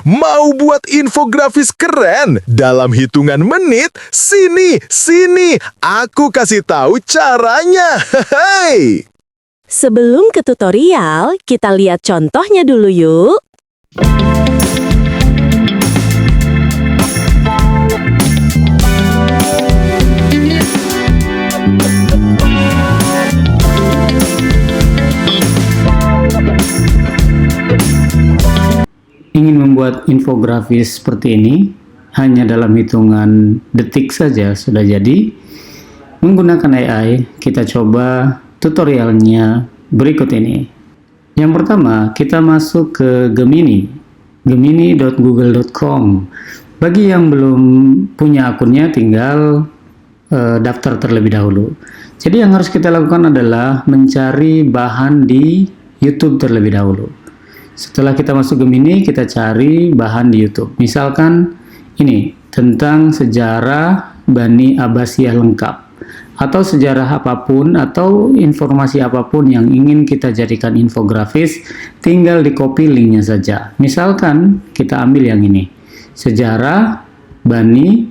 Mau buat infografis keren dalam hitungan menit? Sini, aku kasih tahu caranya. Hehehe. Sebelum ke tutorial, kita lihat contohnya dulu yuk. Ingin membuat infografis seperti ini hanya dalam hitungan detik saja sudah jadi. Menggunakan AI, kita coba tutorialnya berikut ini. Yang pertama, kita masuk ke Gemini, gemini.google.com. Bagi yang belum punya akunnya, tinggal daftar terlebih dahulu. Jadi yang harus kita lakukan adalah mencari bahan di YouTube terlebih dahulu. Setelah kita masuk Gemini, kita cari bahan di YouTube. Misalkan ini, tentang sejarah Bani Abbasiyah lengkap. Atau sejarah apapun, atau informasi apapun yang ingin kita jadikan infografis, tinggal di copy linknya saja. Misalkan kita ambil yang ini, sejarah Bani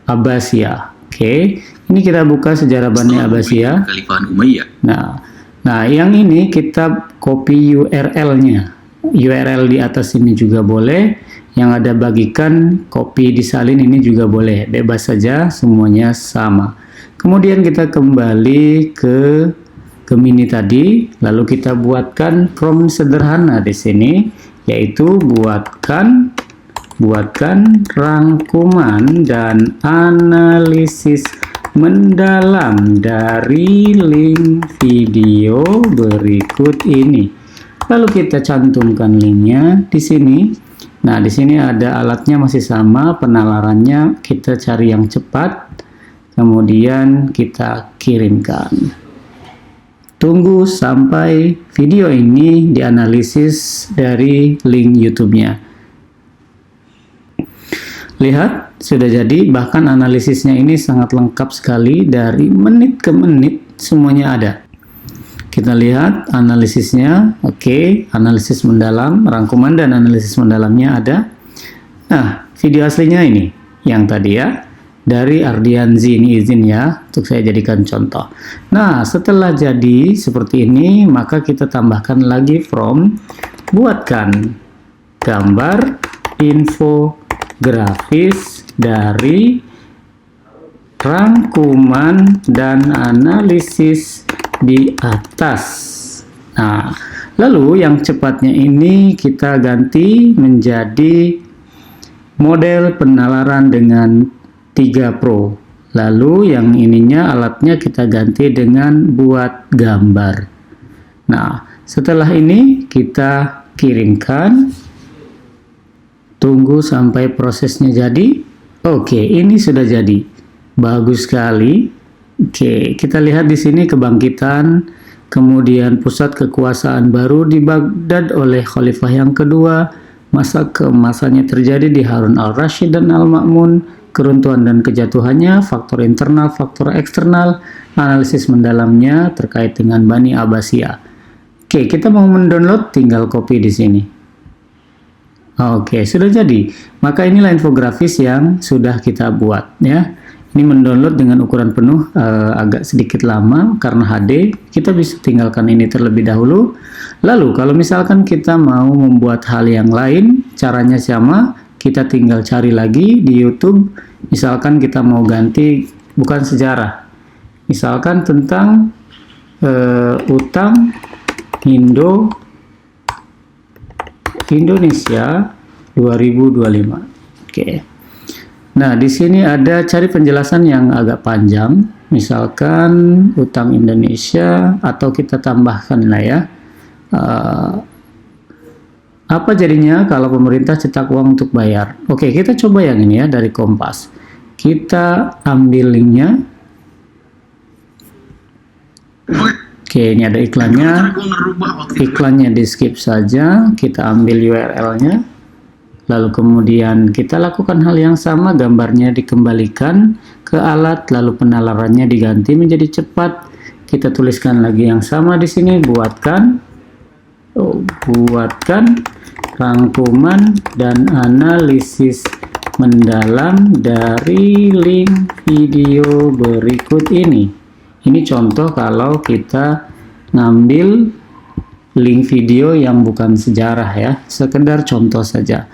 Abbasiyah. Oke, ini kita buka sejarah Bani Abbasiyah. Kekhalifahan Umayyah. Nah, yang ini kita copy URL-nya. URL di atas ini juga boleh, yang ada bagikan, copy disalin ini juga boleh, bebas saja, semuanya sama. Kemudian kita kembali ke Gemini tadi, lalu kita buatkan prompt sederhana di sini, yaitu buatkan rangkuman dan analisis mendalam dari link video berikut ini. Lalu kita cantumkan linknya di sini. Nah, di sini ada alatnya masih sama, penalarannya kita cari yang cepat, kemudian kita kirimkan. Tunggu sampai video ini dianalisis dari link YouTube-nya. Lihat, sudah jadi, bahkan analisisnya ini sangat lengkap sekali, dari menit ke menit semuanya ada. Kita lihat analisisnya, oke, analisis mendalam, rangkuman dan analisis mendalamnya ada. Nah, video aslinya ini, yang tadi ya, dari Ardianzi, ini izin ya, untuk saya jadikan contoh. Nah, setelah jadi seperti ini, maka kita tambahkan lagi from, buatkan gambar infografis dari rangkuman dan analisis di atas. Nah, lalu yang cepatnya ini kita ganti menjadi model penalaran dengan 3 Pro. Lalu yang ininya alatnya kita ganti dengan buat gambar. Nah, setelah ini kita kirimkan. Tunggu sampai prosesnya jadi. Oke, ini sudah jadi. Bagus sekali. Oke, kita lihat di sini kebangkitan, kemudian pusat kekuasaan baru di Baghdad oleh Khalifah yang kedua, masa keemasannya terjadi di Harun al-Rashid dan al-Ma'mun, keruntuhan dan kejatuhannya, faktor internal, faktor eksternal, analisis mendalamnya terkait dengan Bani Abbasiyah. Oke, kita mau mendownload, tinggal copy di sini. Oke, sudah jadi. Maka inilah infografis yang sudah kita buat ya. Ini mendownload dengan ukuran penuh agak sedikit lama karena HD. Kita bisa tinggalkan ini terlebih dahulu. Lalu kalau misalkan kita mau membuat hal yang lain, caranya sama. Kita tinggal cari lagi di YouTube. Misalkan kita mau ganti bukan sejarah. Misalkan tentang utang Indonesia 2025. Oke. Nah, di sini ada cari penjelasan yang agak panjang, misalkan utang Indonesia, atau kita tambahkan lah ya. Apa jadinya kalau pemerintah cetak uang untuk bayar? Oke, kita coba yang ini ya, dari Kompas. Kita ambil linknya. Oke, ini ada iklannya. Iklannya di skip saja. Kita ambil URL-nya. Lalu kemudian kita lakukan hal yang sama, gambarnya dikembalikan ke alat, lalu penalarannya diganti menjadi cepat. Kita tuliskan lagi yang sama di sini, buatkan rangkuman dan analisis mendalam dari link video berikut ini. Ini contoh kalau kita ngambil link video yang bukan sejarah ya, sekedar contoh saja.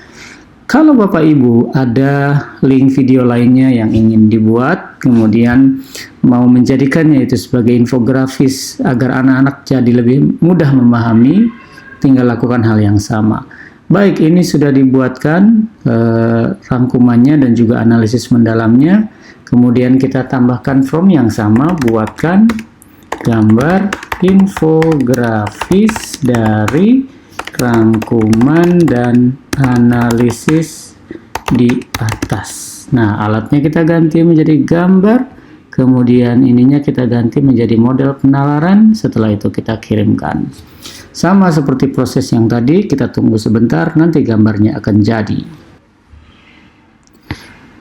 Kalau Bapak Ibu ada link video lainnya yang ingin dibuat, kemudian mau menjadikannya itu sebagai infografis agar anak-anak jadi lebih mudah memahami, tinggal lakukan hal yang sama. Baik, ini sudah dibuatkan rangkumannya dan juga analisis mendalamnya. Kemudian kita tambahkan from yang sama, buatkan gambar infografis dari rangkuman dan analisis di atas. Nah, alatnya kita ganti menjadi gambar, kemudian ininya kita ganti menjadi model penalaran, setelah itu kita kirimkan. Sama seperti proses yang tadi, kita tunggu sebentar, nanti gambarnya akan jadi.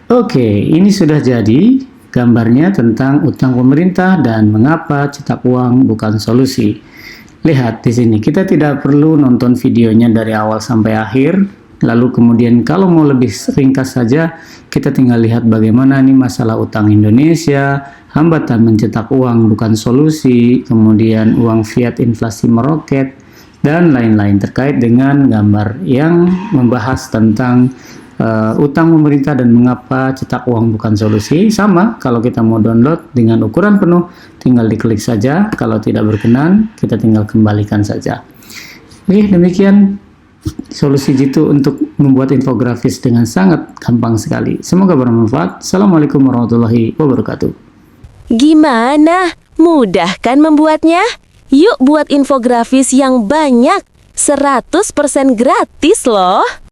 Oke, ini sudah jadi gambarnya tentang utang pemerintah dan mengapa cetak uang bukan solusi. Lihat di sini, kita tidak perlu nonton videonya dari awal sampai akhir. Lalu kemudian kalau mau lebih ringkas saja, kita tinggal lihat bagaimana nih masalah utang Indonesia, hambatan mencetak uang bukan solusi, kemudian uang fiat inflasi meroket, dan lain-lain terkait dengan gambar yang membahas tentang utang pemerintah dan mengapa cetak uang bukan solusi. Sama kalau kita mau download dengan ukuran penuh, tinggal diklik saja. Kalau tidak berkenan, kita tinggal kembalikan saja. Oke, demikian solusi Jitu untuk membuat infografis dengan sangat gampang sekali. Semoga bermanfaat. Assalamualaikum warahmatullahi wabarakatuh. Gimana? Mudah kan membuatnya? Yuk buat infografis yang banyak. 100% gratis loh.